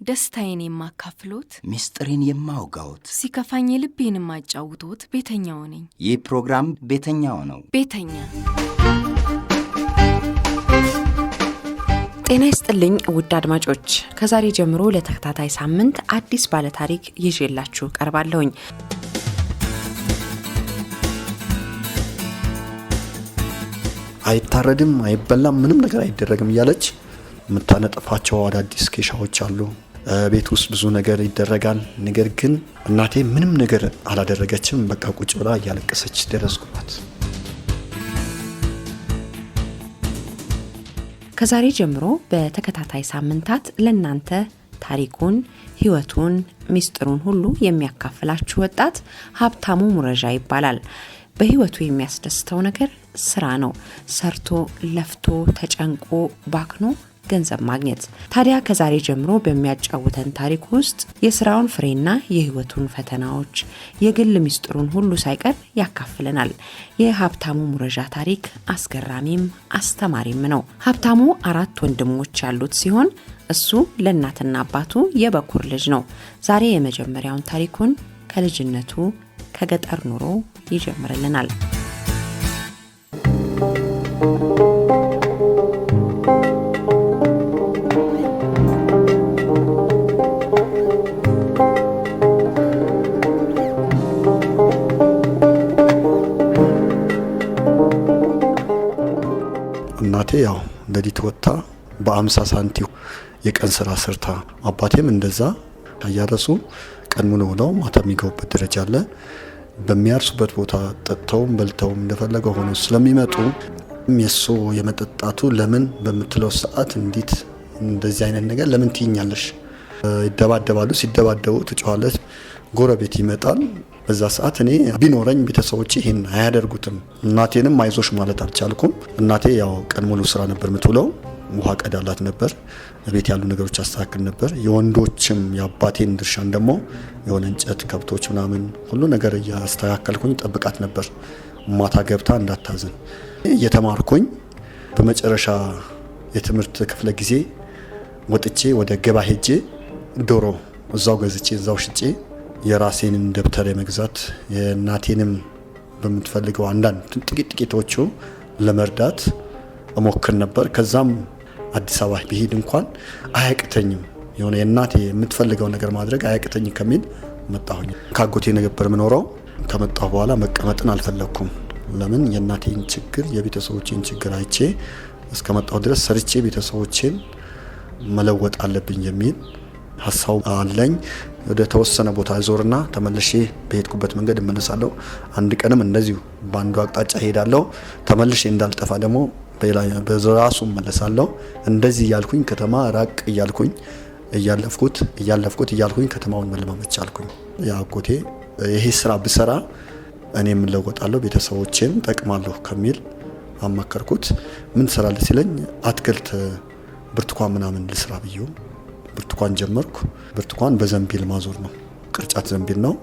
ደስታዬን የማካፍሎት ሚስጥሬን የማውጋውት ሲከፋኝ ልቤን የማጫውቶት ቤተኛው ነኝ። ይህ ፕሮግራም ቤተኛው ነው። ቤተኛ ጤና ይስጥልኝ ውድ አድማጮች፣ ከዛሬ ጀምሮ ለተከታታይ ሳምንት አዲስ ባለ ታሪክ ይዤላችሁ ቀርባለሁኝ። አይታረድም፣ አይበላም፣ ምንም ነገር አይደረግም እያለች የምታነጥፋቸው አዳዲስ ኬሻዎች አሉ። ቤት ውስጥ ብዙ ነገር ይደረጋል። ነገር ግን እናቴ ምንም ነገር አላደረገችም። በቃ ቁጭ ብላ እያለቀሰች ደረስኩባት። ከዛሬ ጀምሮ በተከታታይ ሳምንታት ለናንተ ታሪኩን፣ ህይወቱን፣ ሚስጥሩን ሁሉ የሚያካፍላችሁ ወጣት ሀብታሙ ሙረጃ ይባላል። በህይወቱ የሚያስደስተው ነገር ስራ ነው። ሰርቶ ለፍቶ ተጨንቆ ባክኖ ገንዘብ ማግኘት። ታዲያ ከዛሬ ጀምሮ በሚያጫውተን ታሪክ ውስጥ የስራውን ፍሬና የህይወቱን ፈተናዎች፣ የግል ሚስጥሩን ሁሉ ሳይቀር ያካፍለናል። የሀብታሙ ሙረጃ ታሪክ አስገራሚም አስተማሪም ነው። ሀብታሙ 4 ወንድሞች ያሉት ሲሆን እሱ ለእናትና አባቱ የበኩር ልጅ ነው። ዛሬ የመጀመሪያውን ታሪኩን ከልጅነቱ ከገጠር ኑሮ ይጀምርልናል። እናቴ ያው ለዲት ወጣ በ50 ሳንቲም የቀን ስራ ሰርታ፣ አባቴም እንደዛ ያያረሱ ቀን ሙሉ ውለው ማታ የሚገቡበት ደረጃ አለ። በሚያርሱበት ቦታ ጠጥተውም በልተውም እንደፈለገው ሆኖ ስለሚመጡ የሱ የመጠጣቱ ለምን በምትለው ሰዓት እንዴት እንደዚህ አይነት ነገር ለምን ትይኛለሽ? ይደባደባሉ። ሲደባደቡ ትጮኻለች። ጎረቤት ይመጣል። በዛ ሰዓት እኔ ቢኖረኝ ቤተሰቦቼ ይሄን አያደርጉትም። እናቴንም አይዞሽ ማለት አልቻልኩም። እናቴ ያው ቀን ሙሉ ስራ ነበር የምትውለው። ውሃ ቀዳላት ነበር፣ ቤት ያሉ ነገሮች አስተካክል ነበር። የወንዶችም የአባቴን ድርሻን ደግሞ የሆነ እንጨት፣ ከብቶች ምናምን ሁሉ ነገር እያስተካከልኩኝ ጠብቃት ነበር፣ ማታ ገብታ እንዳታዝን። እየተማርኩኝ በመጨረሻ የትምህርት ክፍለ ጊዜ ወጥቼ ወደ ገባ ሄጄ ዶሮ እዛው ገዝቼ እዛው ሽጬ የራሴንን ደብተር የመግዛት የእናቴንም በምትፈልገው አንዳንድ ጥቂቶቹ ለመርዳት እሞክር ነበር። ከዛም አዲስ አበባ ቢሄድ እንኳን አያቅተኝም፣ የሆነ የእናቴ የምትፈልገው ነገር ማድረግ አያቅተኝም ከሚል መጣሁኝ። ካጎቴ ነበር የምኖረው። ከመጣሁ በኋላ መቀመጥን አልፈለኩም። ለምን የእናቴን ችግር የቤተሰቦቼን ችግር አይቼ እስከመጣሁ ድረስ ሰርቼ ቤተሰቦቼን መለወጥ አለብኝ የሚል ሀሳብ አለኝ። ወደ ተወሰነ ቦታ ዞርና ተመልሼ በሄድኩበት መንገድ እመለሳለሁ። አንድ ቀንም እንደዚሁ በአንዱ አቅጣጫ ሄዳለሁ። ተመልሼ እንዳልጠፋ ደግሞ በራሱ እመለሳለሁ። እንደዚህ እያልኩኝ ከተማ ራቅ እያልኩኝ እያለፍኩት ከተማውን መልማመድ ቻልኩኝ። ያጎቴ ይሄ ስራ ብሰራ እኔም እለወጣለሁ፣ ቤተሰቦቼን ጠቅማለሁ ከሚል አማከርኩት። ምን ትሰራለህ ሲለኝ አትክልት ብርቱካን ምናምን ልስራ ብዬው ብርቱካን ጀመርኩ። ብርቱካን በዘንቢል ማዞር ነው፣ ቅርጫት ዘንቢል ነው።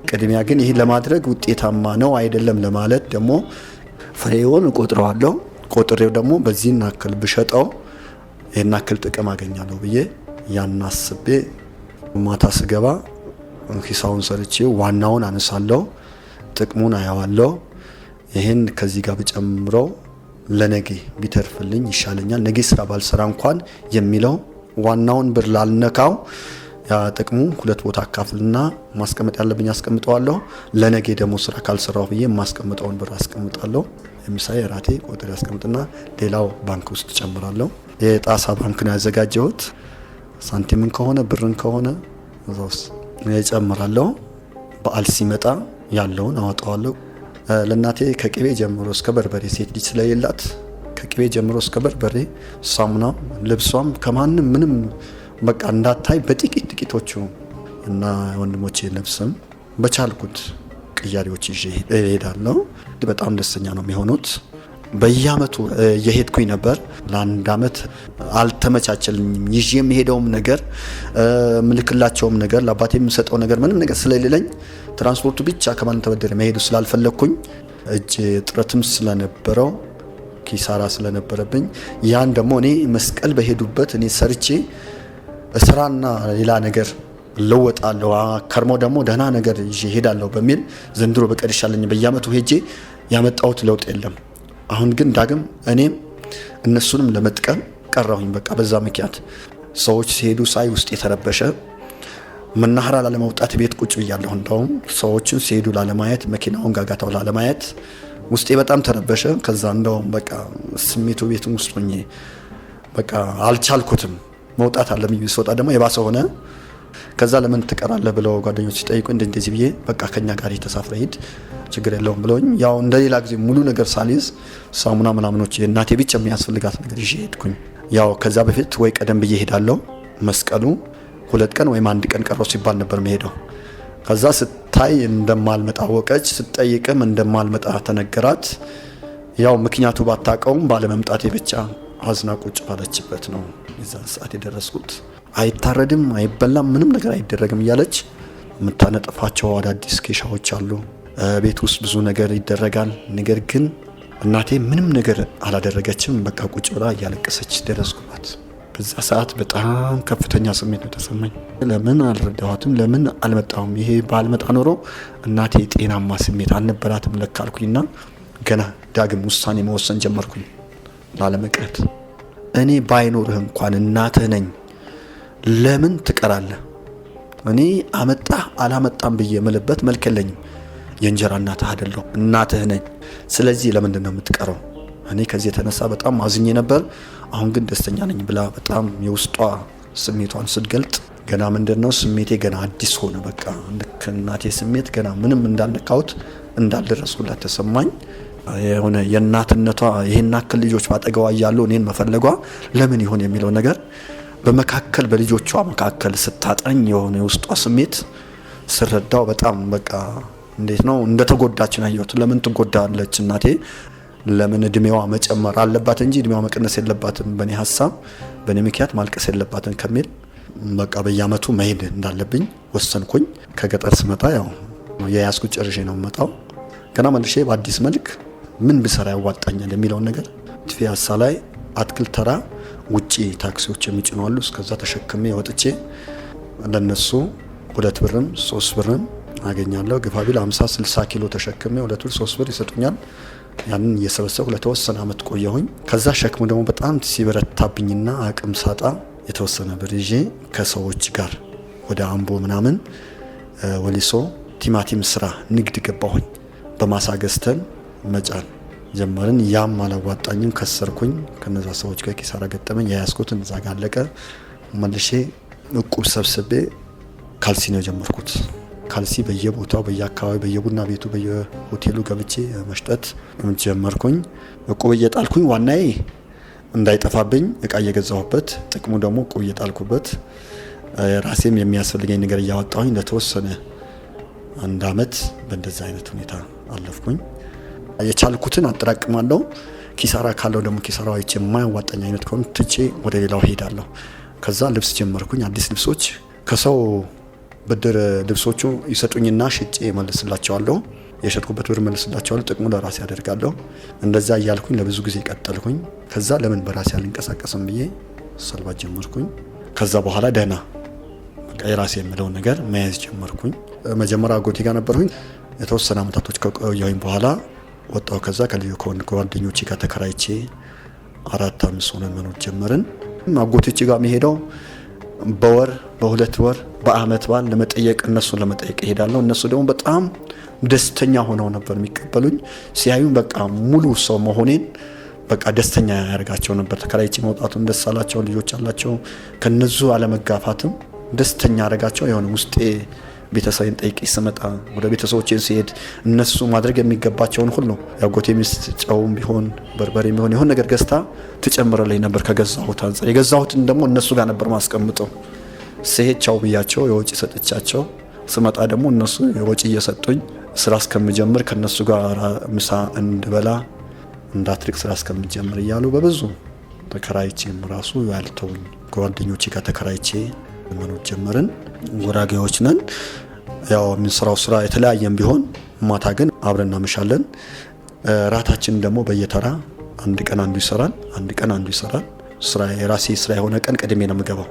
ቅድሚያ ግን ይሄ ለማድረግ ውጤታማ ነው አይደለም ለማለት ደግሞ ፍሬውን እቆጥረዋለሁ። ቆጥሬው ደግሞ በዚህን አክል ብሸጠው ይሄን አክል ጥቅም አገኛለሁ ብዬ ያን አስቤ ማታ ስገባ ሂሳቡን ሰርቼ ዋናውን አነሳለሁ፣ ጥቅሙን አያዋለሁ። ይሄን ከዚህ ጋር ብጨምረው ለነገ ቢተርፍልኝ ይሻለኛል፣ ነገ ስራ ባልሰራ እንኳን የሚለው ዋናውን ብር ላልነካው ያ ጥቅሙ 2 ቦታ አካፍልና ማስቀመጥ ያለብኝ አስቀምጠዋለሁ። ለነገ ደግሞ ስራ ካልሰራው ብዬ ማስቀምጠውን ብር አስቀምጣለሁ። ለምሳሌ ራቴ ቆጥሬ አስቀምጥና ሌላው ባንክ ውስጥ ጨምራለሁ። የጣሳ ባንክ ነው ያዘጋጀሁት። ሳንቲምን ከሆነ ብርን ከሆነ እዛውስ እጨምራለሁ። በዓል ሲመጣ ያለውን አወጣዋለሁ። ለናቴ ከቅቤ ጀምሮ እስከ በርበሬ ሴት ልጅ ስለሌላት ከቅቤ ጀምሮ እስከ በርበሬ፣ ሳሙና፣ ልብሷም ከማንም ምንም በቃ እንዳታይ በጥቂቶቹ እና ወንድሞቼ ልብስም በቻልኩት ቅያሬዎች ይዤ እሄዳለሁ። በጣም ደስተኛ ነው የሚሆኑት። በየአመቱ የሄድኩኝ ነበር። ለአንድ አመት አልተመቻቸልኝም። ይዤ የሚሄደውም ነገር ምልክላቸውም ነገር ለአባቴ የምሰጠው ነገር ምንም ነገር ስለሌለኝ ትራንስፖርቱ ብቻ ከማን ተበደረ መሄዱ ስላልፈለኩኝ እጅ ጥረትም ስለነበረው ኪሳራ ስለነበረብኝ ያን ደግሞ እኔ መስቀል በሄዱበት እኔ ሰርቼ ስራና ሌላ ነገር ለወጣለሁ ከርሞ ደግሞ ደህና ነገር ይዤ ሄዳለሁ በሚል ዘንድሮ በቀር ይሻለኝ በየአመቱ ሄጄ ያመጣሁት ለውጥ የለም። አሁን ግን ዳግም እኔም እነሱንም ለመጥቀም ቀረሁኝ። በቃ በዛ ምክንያት ሰዎች ሲሄዱ ሳይ ውስጥ የተረበሸ መናኸሪያ ላለመውጣት ቤት ቁጭ ብያለሁ። እንደውም ሰዎችን ሲሄዱ ላለማየት መኪናውን ጋጋታው ላለማየት ውስጤ በጣም ተረበሸ። ከዛ እንደውም በቃ ስሜቱ ቤቱን ውስጥ ሆኜ በቃ አልቻልኩትም። መውጣት አለብኝ። ስወጣ ደግሞ የባሰ ሆነ። ከዛ ለምን ትቀራለህ ብለው ጓደኞች ሲጠይቁ እንደዚህ ብዬ በቃ ከኛ ጋር ተሳፍረ ሂድ ችግር የለውም ብለውኝ ያው እንደሌላ ጊዜ ሙሉ ነገር ሳልይዝ ሳሙና ምናምኖች የእናቴ ብቻ የሚያስፈልጋት ነገር ይዤ ሄድኩኝ። ያው ከዛ በፊት ወይ ቀደም ብዬ ሄዳለሁ መስቀሉ 2 ቀን ወይም 1 ቀን ቀረው ሲባል ነበር መሄደው። ከዛ ስታይ እንደማልመጣ ወቀች። ስትጠይቅም እንደማልመጣ ተነገራት። ያው ምክንያቱ ባታቀውም ባለመምጣቴ ብቻ አዝና ቁጭ ባለችበት ነው የዛን ሰዓት የደረስኩት። አይታረድም፣ አይበላም፣ ምንም ነገር አይደረግም እያለች የምታነጥፋቸው አዳዲስ ኬሻዎች አሉ። ቤት ውስጥ ብዙ ነገር ይደረጋል። ነገር ግን እናቴ ምንም ነገር አላደረገችም። በቃ ቁጭ ብላ እያለቀሰች ደረስኩባት። በዛ ሰዓት በጣም ከፍተኛ ስሜት ነው ተሰማኝ። ለምን አልረዳኋትም? ለምን አልመጣሁም? ይሄ ባልመጣ ኖሮ እናቴ ጤናማ ስሜት አልነበራትም ለካ አልኩኝና ገና ዳግም ውሳኔ መወሰን ጀመርኩኝ ላለመቅረት። እኔ ባይኖርህ እንኳን እናትህ ነኝ፣ ለምን ትቀራለህ? እኔ አመጣህ አላመጣም ብዬ የምልበት መልክ የለኝም። የእንጀራ እናትህ አይደለሁ፣ እናትህ ነኝ። ስለዚህ ለምንድን ነው የምትቀረው? እኔ ከዚህ የተነሳ በጣም አዝኜ ነበር። አሁን ግን ደስተኛ ነኝ ብላ በጣም የውስጧ ስሜቷን ስትገልጥ ገና ምንድነው ስሜቴ ገና አዲስ ሆነ። በቃ ልክ እናቴ ስሜት ገና ምንም እንዳልነካሁት እንዳልደረስኩላት ተሰማኝ። የሆነ የእናትነቷ ይሄን አክል ልጆች ባጠገቧ እያሉ እኔን መፈለጓ ለምን ይሆን የሚለው ነገር በመካከል በልጆቿ መካከል ስታጠኝ የሆነ የውስጧ ስሜት ስረዳው በጣም በቃ እንዴት ነው እንደተጎዳች ነው ያየሁት። ለምን ትጎዳለች እናቴ? ለምን እድሜዋ መጨመር አለባት እንጂ እድሜዋ መቀነስ የለባትም። በእኔ ሀሳብ በእኔ ምክንያት ማልቀስ የለባትም ከሚል በቃ በየአመቱ መሄድ እንዳለብኝ ወሰንኩኝ። ከገጠር ስመጣ ያው የያዝኩት ጨርሼ ነው የምመጣው። ገና መልሼ በአዲስ መልክ ምን ብሰራ ያዋጣኛል የሚለውን ነገር ፒያሳ ላይ አትክልት ተራ ውጪ ታክሲዎች የሚጭኑ አሉ። እስከዛ ተሸክሜ ወጥቼ ለነሱ 2 ብርም 3 ብርም አገኛለሁ። ግፋቢል 50-60 ኪሎ ተሸክሜ 2 ብር 3 ብር ይሰጡኛል። ያንን እየሰበሰብኩ ለተወሰነ አመት ቆየሁኝ። ከዛ ሸክሙ ደግሞ በጣም ሲበረታብኝና አቅም ሳጣ የተወሰነ ብር ይዤ ከሰዎች ጋር ወደ አምቦ ምናምን ወሊሶ ቲማቲም ስራ ንግድ ገባሁኝ። በማሳ ገዝተን መጫን ጀመርን። ያም አላዋጣኝም፣ ከሰርኩኝ። ከነዛ ሰዎች ጋር ኪሳራ ገጠመኝ። የያዝኩትን እዛ ጋር አለቀ። መልሼ እቁብ ሰብስቤ ካልሲ ነው ጀመርኩት። ካልሲ በየቦታው በየአካባቢ በየቡና ቤቱ በየሆቴሉ ገብቼ መሽጠት ጀመርኩኝ። እቁብ እየጣልኩኝ ዋናዬ እንዳይጠፋብኝ እቃ እየገዛሁበት፣ ጥቅሙ ደግሞ እቁብ እየጣልኩበት ራሴም የሚያስፈልገኝ ነገር እያወጣሁኝ ለተወሰነ 1 አመት በእንደዛ አይነት ሁኔታ አለፍኩኝ። የቻልኩትን አጠራቅማለሁ። ኪሳራ ካለው ደግሞ ኪሳራው አይቼ የማያዋጣኝ አይነት ከሆነ ትቼ ወደ ሌላው ሄዳለሁ። ከዛ ልብስ ጀመርኩኝ። አዲስ ልብሶች ከሰው ብድር ልብሶቹ ይሰጡኝና ሽጬ መልስላቸዋለሁ። የሸጥኩበት ብር መልስላቸዋለሁ። ጥቅሙ ለራሴ ያደርጋለሁ። እንደዛ እያልኩኝ ለብዙ ጊዜ ቀጠልኩኝ። ከዛ ለምን በራሴ አልንቀሳቀስም ብዬ ሰልባት ጀመርኩኝ። ከዛ በኋላ ደህና በቃ የራሴ የምለው ነገር መያዝ ጀመርኩኝ። መጀመሪያ አጎቴ ጋር ነበርኩኝ። የተወሰነ አመታቶች ከቆየሁኝ በኋላ ወጣሁ። ከዛ ከልዩ ጓደኞቼ ጋር ተከራይቼ 4-5 ሆነን መኖር ጀመርን። አጎቶቼ ጋር መሄደው በወር በ2 ወር በአመት በዓል ለመጠየቅ እነሱን ለመጠየቅ እሄዳለሁ። እነሱ ደግሞ በጣም ደስተኛ ሆነው ነበር የሚቀበሉኝ። ሲያዩኝ በቃ ሙሉ ሰው መሆኔን በቃ ደስተኛ ያደርጋቸው ነበር። ተከራይቼ መውጣቱን ደስ አላቸው። ልጆች አላቸው። ከነሱ አለመጋፋትም ደስተኛ ያደርጋቸው። የሆነ ውስጤ ቤተሰብን ጠይቄ ስመጣ ወደ ቤተሰቦቼን ሲሄድ እነሱ ማድረግ የሚገባቸውን ሁሉ ያጎቴ ሚስት ጨውም ቢሆን በርበሬም ቢሆን የሆነ ነገር ገዝታ ትጨምረልኝ ነበር ከገዛሁት አንፃር። የገዛሁትን ደግሞ እነሱ ጋር ነበር ማስቀምጠው። ስሄድ ቻው ብያቸው የወጪ ሰጥቻቸው ስመጣ ደግሞ እነሱ የወጪ እየሰጡኝ ስራ እስከምጀምር ከነሱ ጋር ምሳ እንድበላ እንዳትርቅ ስራ እስከምጀምር እያሉ በብዙ ተከራይቼም ራሱ ያልተውኝ ጓደኞቼ ጋር ተከራይቼ መኖር ጀመርን። ወራጌዎች ነን። ያው የምንሰራው ስራ የተለያየም ቢሆን ማታ ግን አብረን እናመሻለን። ራታችን ደግሞ በየተራ አንድ ቀን አንዱ ይሰራል፣ አንድ ቀን አንዱ ይሰራል። ስራ የራሴ ስራ የሆነ ቀን ቀድሜ ነው የምገባው።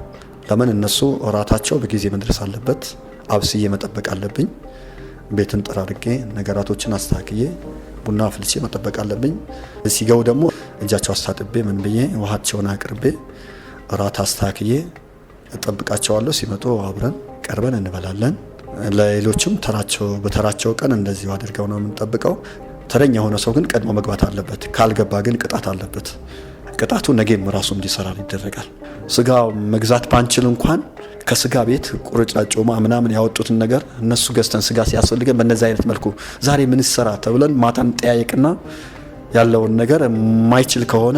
ለምን እነሱ እራታቸው በጊዜ መድረስ አለበት። አብስዬ መጠበቅ አለብኝ። ቤትን ጠራርጌ ነገራቶችን አስተካክዬ ቡና አፍልቼ መጠበቅ አለብኝ። ሲገቡ ደግሞ እጃቸው አስታጥቤ ምን ብዬ ውሃቸውን አቅርቤ እራት አስተካክዬ እጠብቃቸዋለሁ። ሲመጡ አብረን ቀርበን እንበላለን። ለሌሎችም በተራቸው ቀን እንደዚህ አድርገው ነው የምንጠብቀው። ተረኛ የሆነ ሰው ግን ቀድሞ መግባት አለበት። ካልገባ ግን ቅጣት አለበት። ቅጣቱ ነገም ራሱ እንዲሰራ ይደረጋል። ስጋ መግዛት ባንችል እንኳን ከስጋ ቤት ቁርጫጮማ ምናምን ያወጡትን ነገር እነሱ ገዝተን ስጋ ሲያስፈልገን በእነዚህ አይነት መልኩ ዛሬ ምን ይሰራ ተብለን ማታን ጠያየቅና ያለውን ነገር የማይችል ከሆነ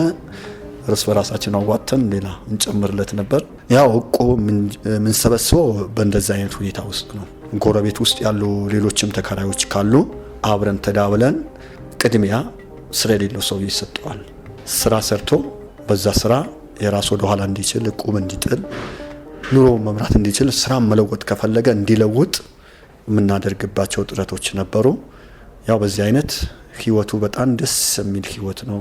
እርስ በራሳችን አዋጥተን ሌላ እንጨምርለት ነበር። ያው እኮ ምን ሰበስበው በእንደዚህ አይነት ሁኔታ ውስጥ ነው። ጎረቤት ውስጥ ያሉ ሌሎችም ተከራዮች ካሉ አብረን ተዳብለን ቅድሚያ ስራ የሌለው ሰው ይሰጠዋል። ስራ ሰርቶ በዛ ስራ የራስ ወደ ኋላ እንዲችል ቁም እንዲጥል ኑሮ መምራት እንዲችል ስራ መለወጥ ከፈለገ እንዲለውጥ የምናደርግባቸው ጥረቶች ነበሩ። ያው በዚህ አይነት ህይወቱ በጣም ደስ የሚል ህይወት ነው።